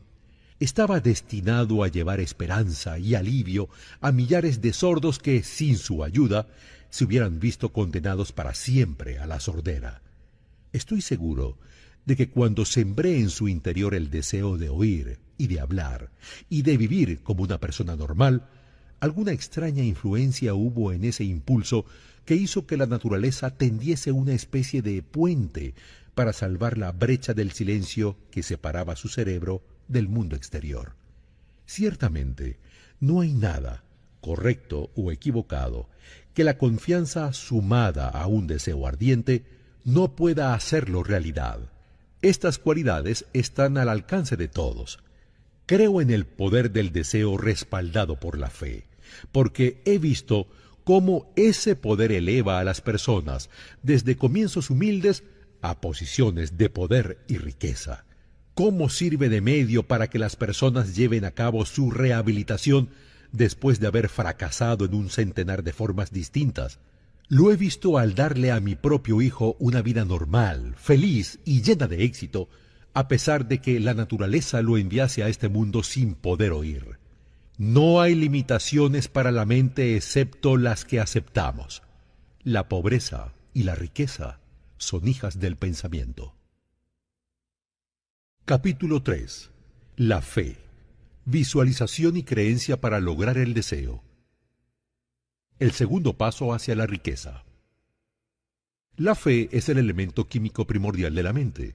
Estaba destinado a llevar esperanza y alivio a millares de sordos que, sin su ayuda, se hubieran visto condenados para siempre a la sordera. Estoy seguro de que cuando sembré en su interior el deseo de oír y de hablar y de vivir como una persona normal, alguna extraña influencia hubo en ese impulso que hizo que la naturaleza tendiese una especie de puente para salvar la brecha del silencio que separaba su cerebro del mundo exterior. Ciertamente, no hay nada, correcto o equivocado, que la confianza sumada a un deseo ardiente no pueda hacerlo realidad. Estas cualidades están al alcance de todos. Creo en el poder del deseo respaldado por la fe, porque he visto cómo ese poder eleva a las personas desde comienzos humildes a posiciones de poder y riqueza. Cómo sirve de medio para que las personas lleven a cabo su rehabilitación después de haber fracasado en un centenar de formas distintas. Lo he visto al darle a mi propio hijo una vida normal, feliz y llena de éxito, a pesar de que la naturaleza lo enviase a este mundo sin poder oír. No hay limitaciones para la mente excepto las que aceptamos. La pobreza y la riqueza son hijas del pensamiento. Capítulo 3. La fe. Visualización y creencia para lograr el deseo. El segundo paso hacia la riqueza. La fe es el elemento químico primordial de la mente.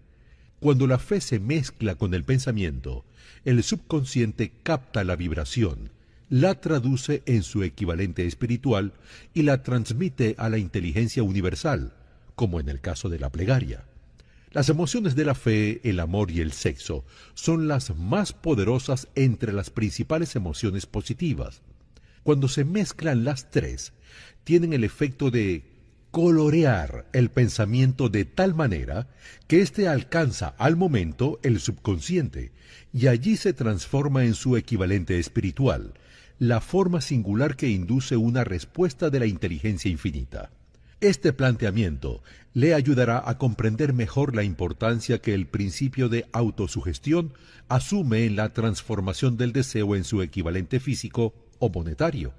Cuando la fe se mezcla con el pensamiento, el subconsciente capta la vibración, la traduce en su equivalente espiritual y la transmite a la inteligencia universal, como en el caso de la plegaria. Las emociones de la fe, el amor y el sexo son las más poderosas entre las principales emociones positivas. Cuando se mezclan las tres, tienen el efecto de colorear el pensamiento de tal manera que éste alcanza al momento el subconsciente y allí se transforma en su equivalente espiritual, la forma singular que induce una respuesta de la inteligencia infinita. Este planteamiento le ayudará a comprender mejor la importancia que el principio de autosugestión asume en la transformación del deseo en su equivalente físico o monetario.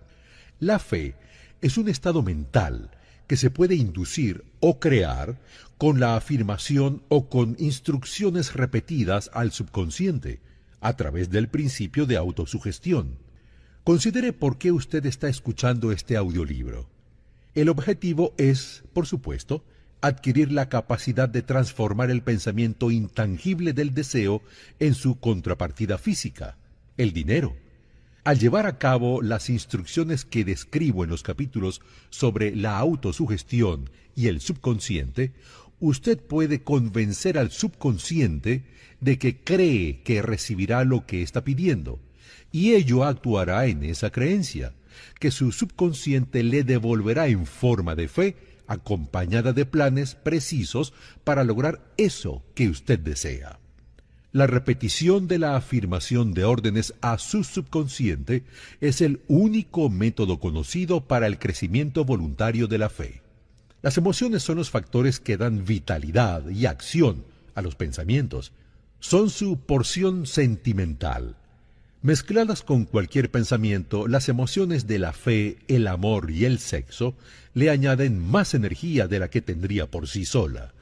La fe es un estado mental que se puede inducir o crear con la afirmación o con instrucciones repetidas al subconsciente a través del principio de autosugestión. Considere por qué usted está escuchando este audiolibro. El objetivo es, por supuesto, adquirir la capacidad de transformar el pensamiento intangible del deseo en su contrapartida física, el dinero. Al llevar a cabo las instrucciones que describo en los capítulos sobre la autosugestión y el subconsciente, usted puede convencer al subconsciente de que cree que recibirá lo que está pidiendo, y ello actuará en esa creencia, que su subconsciente le devolverá en forma de fe, acompañada de planes precisos para lograr eso que usted desea. La repetición de la afirmación de órdenes a su subconsciente es el único método conocido para el crecimiento voluntario de la fe. Las emociones son los factores que dan vitalidad y acción a los pensamientos. Son su porción sentimental. Mezcladas con cualquier pensamiento, las emociones de la fe, el amor y el sexo le añaden más energía de la que tendría por sí sola.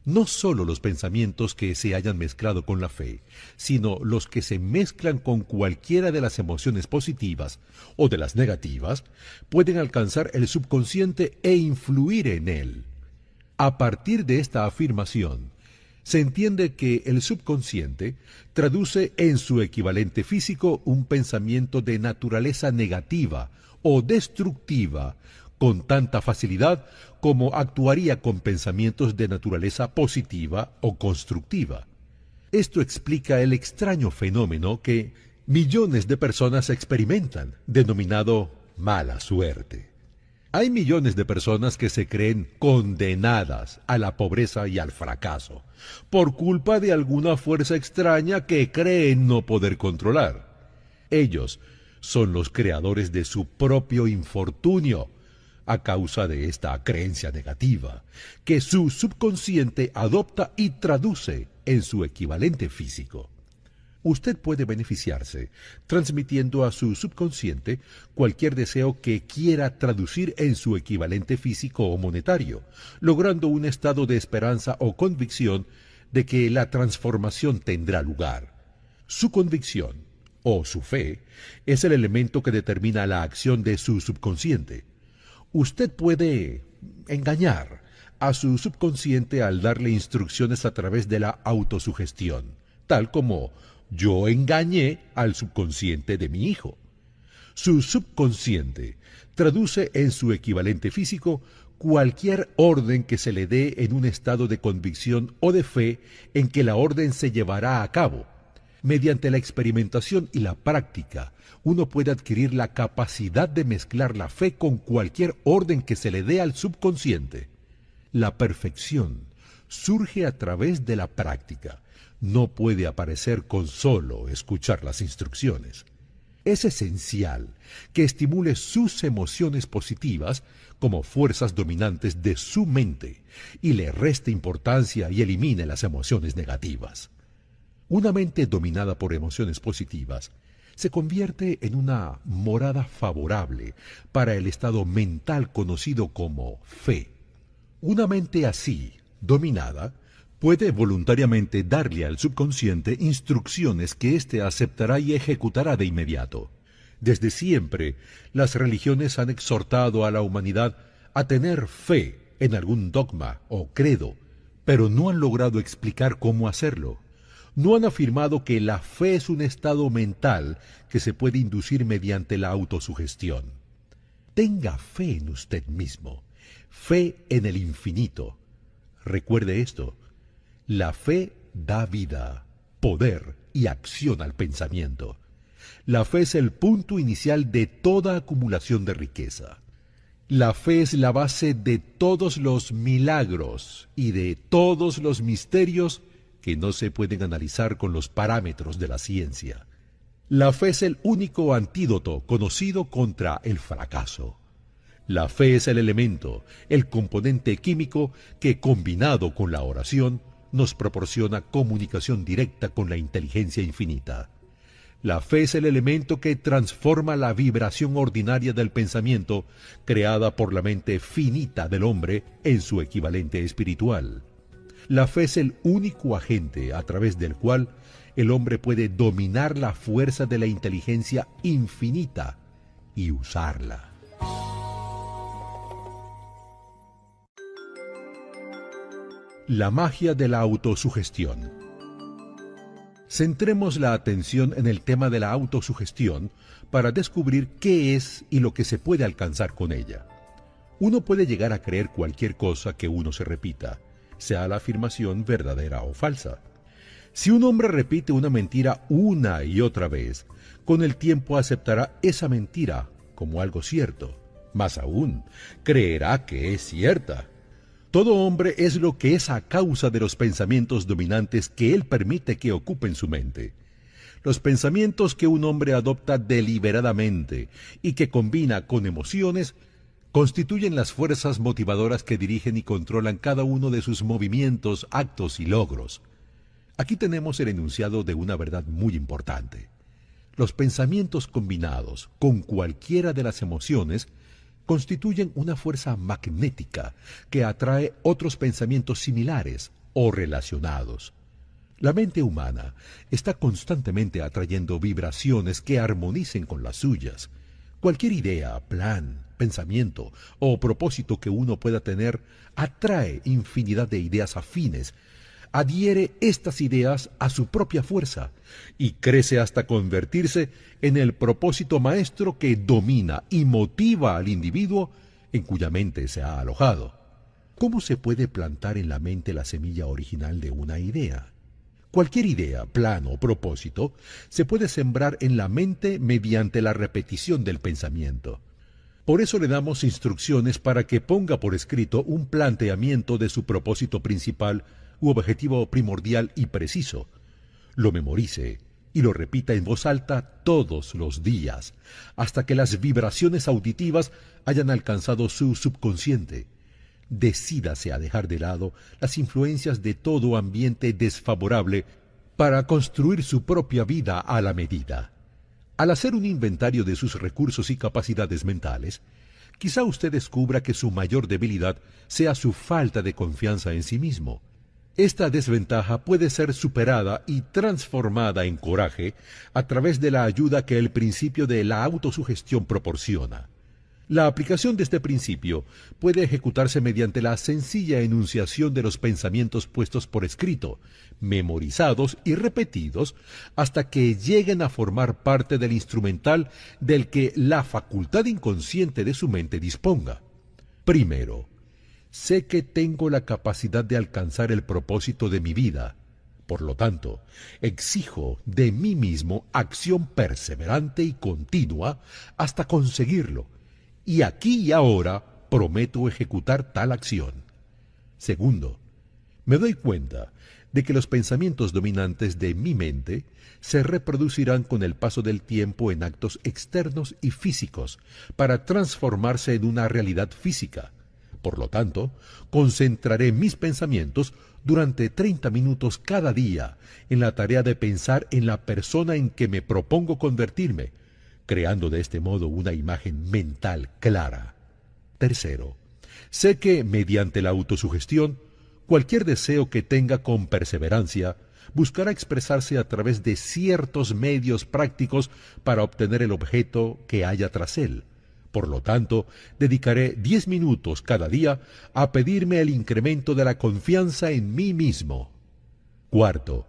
No sólo los pensamientos que se hayan mezclado con la fe, sino los que se mezclan con cualquiera de las emociones positivas o de las negativas, pueden alcanzar el subconsciente e influir en él. A partir de esta afirmación, se entiende que el subconsciente traduce en su equivalente físico un pensamiento de naturaleza negativa o destructiva con tanta facilidad como actuaría con pensamientos de naturaleza positiva o constructiva. Esto explica el extraño fenómeno que millones de personas experimentan, denominado mala suerte. Hay millones de personas que se creen condenadas a la pobreza y al fracaso, por culpa de alguna fuerza extraña que creen no poder controlar. Ellos son los creadores de su propio infortunio, a causa de esta creencia negativa, que su subconsciente adopta y traduce en su equivalente físico. Usted puede beneficiarse transmitiendo a su subconsciente cualquier deseo que quiera traducir en su equivalente físico o monetario, logrando un estado de esperanza o convicción de que la transformación tendrá lugar. Su convicción, o su fe, es el elemento que determina la acción de su subconsciente. Usted puede engañar a su subconsciente al darle instrucciones a través de la autosugestión, tal como yo engañé al subconsciente de mi hijo. Su subconsciente traduce en su equivalente físico cualquier orden que se le dé en un estado de convicción o de fe en que la orden se llevará a cabo. Mediante la experimentación y la práctica, uno puede adquirir la capacidad de mezclar la fe con cualquier orden que se le dé al subconsciente. La perfección surge a través de la práctica. No puede aparecer con solo escuchar las instrucciones. Es esencial que estimule sus emociones positivas como fuerzas dominantes de su mente y le reste importancia y elimine las emociones negativas. Una mente dominada por emociones positivas se convierte en una morada favorable para el estado mental conocido como fe. Una mente así, dominada, puede voluntariamente darle al subconsciente instrucciones que éste aceptará y ejecutará de inmediato. Desde siempre, las religiones han exhortado a la humanidad a tener fe en algún dogma o credo, pero no han logrado explicar cómo hacerlo. no han afirmado que la fe es un estado mental que se puede inducir mediante la autosugestión. Tenga fe en usted mismo, fe en el infinito. Recuerde esto, la fe da vida, poder y acción al pensamiento. La fe es el punto inicial de toda acumulación de riqueza. La fe es la base de todos los milagros y de todos los misterios que no se pueden analizar con los parámetros de la ciencia. La fe es el único antídoto conocido contra el fracaso. La fe es el elemento, el componente químico que, combinado con la oración, nos proporciona comunicación directa con la inteligencia infinita. La fe es el elemento que transforma la vibración ordinaria del pensamiento, creada por la mente finita del hombre, en su equivalente espiritual. La fe es el único agente a través del cual el hombre puede dominar la fuerza de la inteligencia infinita y usarla. La magia de la autosugestión. Centremos la atención en el tema de la autosugestión para descubrir qué es y lo que se puede alcanzar con ella. Uno puede llegar a creer cualquier cosa que uno se repita, sea la afirmación verdadera o falsa. Si un hombre repite una mentira una y otra vez, con el tiempo aceptará esa mentira como algo cierto. Más aún, creerá que es cierta. Todo hombre es lo que es a causa de los pensamientos dominantes que él permite que ocupen su mente. Los pensamientos que un hombre adopta deliberadamente y que combina con emociones constituyen las fuerzas motivadoras que dirigen y controlan cada uno de sus movimientos, actos y logros. Aquí tenemos el enunciado de una verdad muy importante. Los pensamientos combinados con cualquiera de las emociones constituyen una fuerza magnética que atrae otros pensamientos similares o relacionados. La mente humana está constantemente atrayendo vibraciones que armonicen con las suyas. Cualquier idea, plan, pensamiento o propósito que uno pueda tener atrae infinidad de ideas afines, adhiere estas ideas a su propia fuerza y crece hasta convertirse en el propósito maestro que domina y motiva al individuo en cuya mente se ha alojado. ¿Cómo se puede plantar en la mente la semilla original de una idea? Cualquier idea, plan o propósito se puede sembrar en la mente mediante la repetición del pensamiento. Por eso le damos instrucciones para que ponga por escrito un planteamiento de su propósito principal u objetivo primordial y preciso. Lo memorice y lo repita en voz alta todos los días, hasta que las vibraciones auditivas hayan alcanzado su subconsciente. Decídase a dejar de lado las influencias de todo ambiente desfavorable para construir su propia vida a la medida. Al hacer un inventario de sus recursos y capacidades mentales, quizá usted descubra que su mayor debilidad sea su falta de confianza en sí mismo. Esta desventaja puede ser superada y transformada en coraje a través de la ayuda que el principio de la autosugestión proporciona. La aplicación de este principio puede ejecutarse mediante la sencilla enunciación de los pensamientos puestos por escrito, memorizados y repetidos hasta que lleguen a formar parte del instrumental del que la facultad inconsciente de su mente disponga. Primero, sé que tengo la capacidad de alcanzar el propósito de mi vida. Por lo tanto, exijo de mí mismo acción perseverante y continua hasta conseguirlo. Y aquí y ahora prometo ejecutar tal acción. Segundo, me doy cuenta de que los pensamientos dominantes de mi mente se reproducirán con el paso del tiempo en actos externos y físicos para transformarse en una realidad física. Por lo tanto, concentraré mis pensamientos durante 30 minutos cada día en la tarea de pensar en la persona en que me propongo convertirme, creando de este modo una imagen mental clara. Tercero, sé que, mediante la autosugestión, cualquier deseo que tenga con perseverancia buscará expresarse a través de ciertos medios prácticos para obtener el objeto que haya tras él. Por lo tanto, dedicaré 10 minutos cada día a pedirme el incremento de la confianza en mí mismo. Cuarto,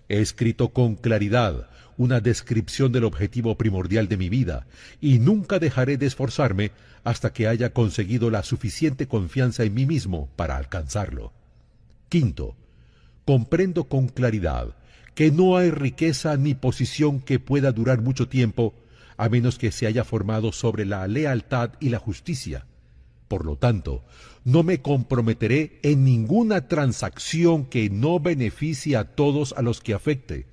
He escrito con claridad una descripción del objetivo primordial de mi vida, y nunca dejaré de esforzarme hasta que haya conseguido la suficiente confianza en mí mismo para alcanzarlo. Quinto, comprendo con claridad que no hay riqueza ni posición que pueda durar mucho tiempo a menos que se haya formado sobre la lealtad y la justicia. Por lo tanto, no me comprometeré en ninguna transacción que no beneficie a todos a los que afecte.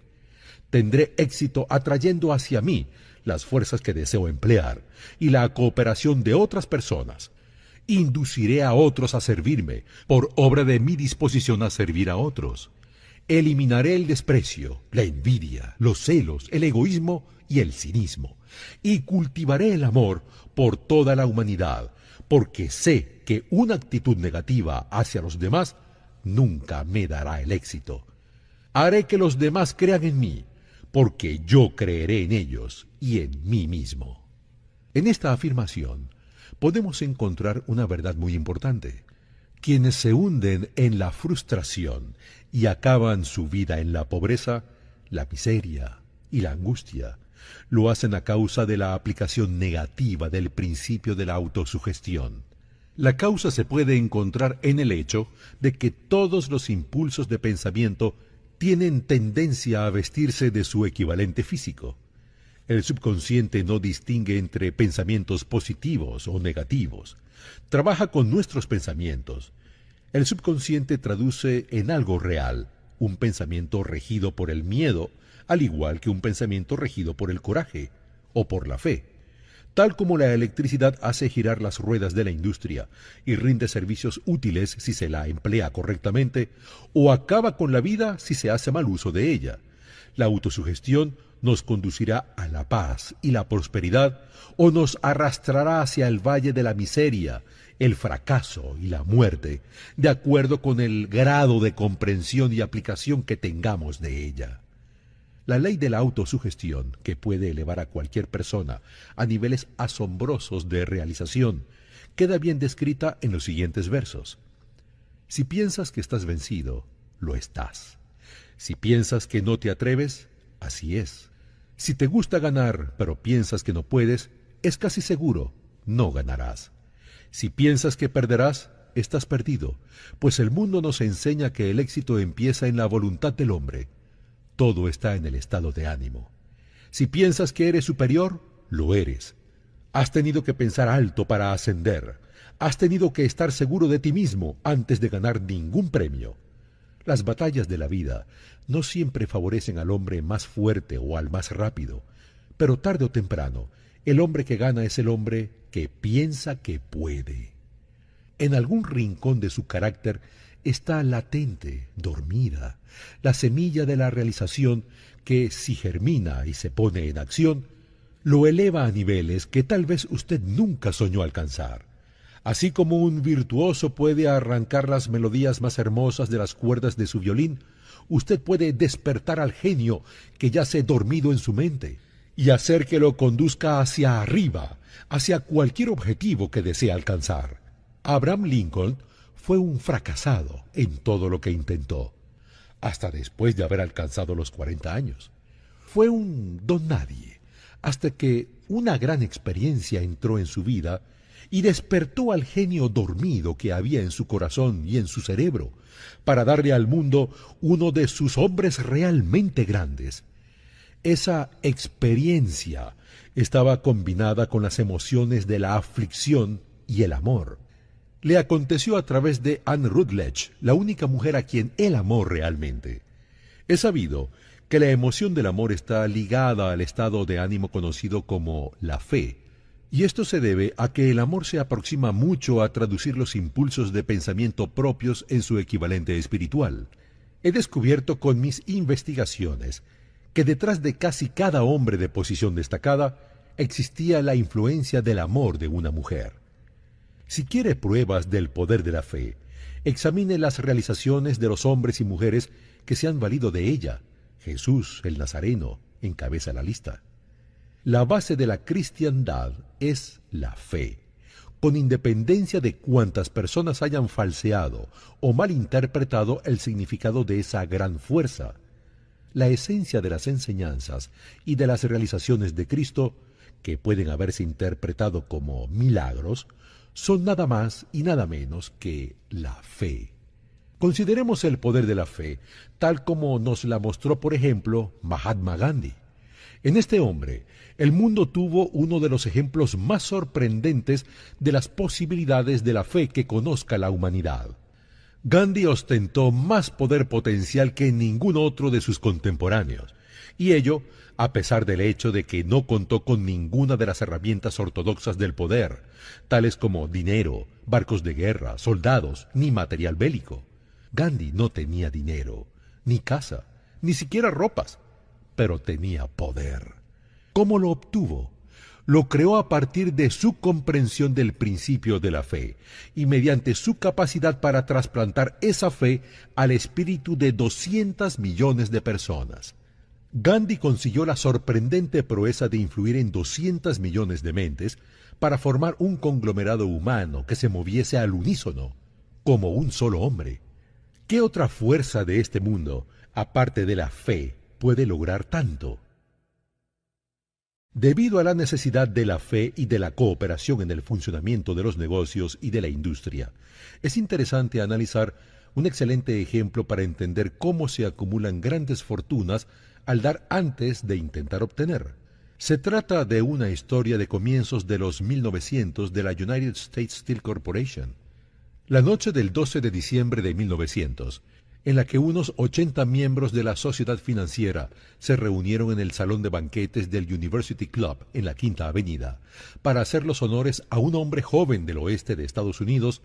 Tendré éxito atrayendo hacia mí las fuerzas que deseo emplear y la cooperación de otras personas. Induciré a otros a servirme por obra de mi disposición a servir a otros. Eliminaré el desprecio, la envidia, los celos, el egoísmo y el cinismo, y cultivaré el amor por toda la humanidad, porque sé que una actitud negativa hacia los demás nunca me dará el éxito. Haré que los demás crean en mí, porque yo creeré en ellos y en mí mismo. En esta afirmación podemos encontrar una verdad muy importante. Quienes se hunden en la frustración y acaban su vida en la pobreza, la miseria y la angustia, lo hacen a causa de la aplicación negativa del principio de la autosugestión. La causa se puede encontrar en el hecho de que todos los impulsos de pensamiento tienen tendencia a vestirse de su equivalente físico. El subconsciente no distingue entre pensamientos positivos o negativos. Trabaja con nuestros pensamientos. El subconsciente traduce en algo real un pensamiento regido por el miedo, al igual que un pensamiento regido por el coraje o por la fe. Tal como la electricidad hace girar las ruedas de la industria y rinde servicios útiles si se la emplea correctamente, o acaba con la vida si se hace mal uso de ella. La autosugestión nos conducirá a la paz y la prosperidad, o nos arrastrará hacia el valle de la miseria, el fracaso y la muerte, de acuerdo con el grado de comprensión y aplicación que tengamos de ella. La ley de la autosugestión, que puede elevar a cualquier persona a niveles asombrosos de realización, queda bien descrita en los siguientes versos. Si piensas que estás vencido, lo estás. Si piensas que no te atreves, así es. Si te gusta ganar, pero piensas que no puedes, es casi seguro, no ganarás. Si piensas que perderás, estás perdido, pues el mundo nos enseña que el éxito empieza en la voluntad del hombre. Todo está en el estado de ánimo. Si piensas que eres superior, lo eres. Has tenido que pensar alto para ascender. Has tenido que estar seguro de ti mismo antes de ganar ningún premio. Las batallas de la vida no siempre favorecen al hombre más fuerte o al más rápido, pero tarde o temprano, el hombre que gana es el hombre que piensa que puede. En algún rincón de su carácter está latente, dormida, la semilla de la realización que, si germina y se pone en acción, lo eleva a niveles que tal vez usted nunca soñó alcanzar. Así como un virtuoso puede arrancar las melodías más hermosas de las cuerdas de su violín, usted puede despertar al genio que yace dormido en su mente y hacer que lo conduzca hacia arriba, hacia cualquier objetivo que desee alcanzar. Abraham Lincoln fue un fracasado en todo lo que intentó, hasta después de haber alcanzado los 40 años. Fue un don nadie, hasta que una gran experiencia entró en su vida y despertó al genio dormido que había en su corazón y en su cerebro, para darle al mundo uno de sus hombres realmente grandes. Esa experiencia estaba combinada con las emociones de la aflicción y el amor. Le aconteció a través de Anne Rutledge, la única mujer a quien él amó realmente. Es sabido que la emoción del amor está ligada al estado de ánimo conocido como la fe, y esto se debe a que el amor se aproxima mucho a traducir los impulsos de pensamiento propios en su equivalente espiritual. He descubierto con mis investigaciones que detrás de casi cada hombre de posición destacada existía la influencia del amor de una mujer. Si quiere pruebas del poder de la fe, examine las realizaciones de los hombres y mujeres que se han valido de ella. Jesús, el Nazareno, encabeza la lista. La base de la cristiandad es la fe, con independencia de cuántas personas hayan falseado o malinterpretado el significado de esa gran fuerza. la esencia de las enseñanzas y de las realizaciones de Cristo, que pueden haberse interpretado como milagros, son nada más y nada menos que la fe. Consideremos el poder de la fe, tal como nos la mostró, por ejemplo, Mahatma Gandhi. En este hombre, el mundo tuvo uno de los ejemplos más sorprendentes de las posibilidades de la fe que conozca la humanidad. Gandhi ostentó más poder potencial que ningún otro de sus contemporáneos, y ello a pesar del hecho de que no contó con ninguna de las herramientas ortodoxas del poder, tales como dinero, barcos de guerra, soldados, ni material bélico. Gandhi no tenía dinero, ni casa, ni siquiera ropas, pero tenía poder. ¿Cómo lo obtuvo? Lo creó a partir de su comprensión del principio de la fe y mediante su capacidad para trasplantar esa fe al espíritu de 200 millones de personas. Gandhi consiguió la sorprendente proeza de influir en 200 millones de mentes para formar un conglomerado humano que se moviese al unísono, como un solo hombre. ¿Qué otra fuerza de este mundo, aparte de la fe, puede lograr tanto? Debido a la necesidad de la fe y de la cooperación en el funcionamiento de los negocios y de la industria, es interesante analizar un excelente ejemplo para entender cómo se acumulan grandes fortunas al dar antes de intentar obtener. Se trata de una historia de comienzos de los 1900 de la United States Steel Corporation. La noche del 12 de diciembre de 1900, en la que unos 80 miembros de la sociedad financiera se reunieron en el salón de banquetes del University Club en la Quinta Avenida para hacer los honores a un hombre joven del oeste de Estados Unidos,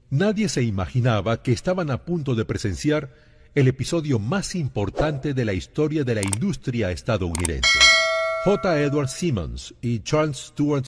nadie se imaginaba que estaban a punto de presenciar el episodio más importante de la historia de la industria estadounidense. J. Edward Simmons y Charles Stuart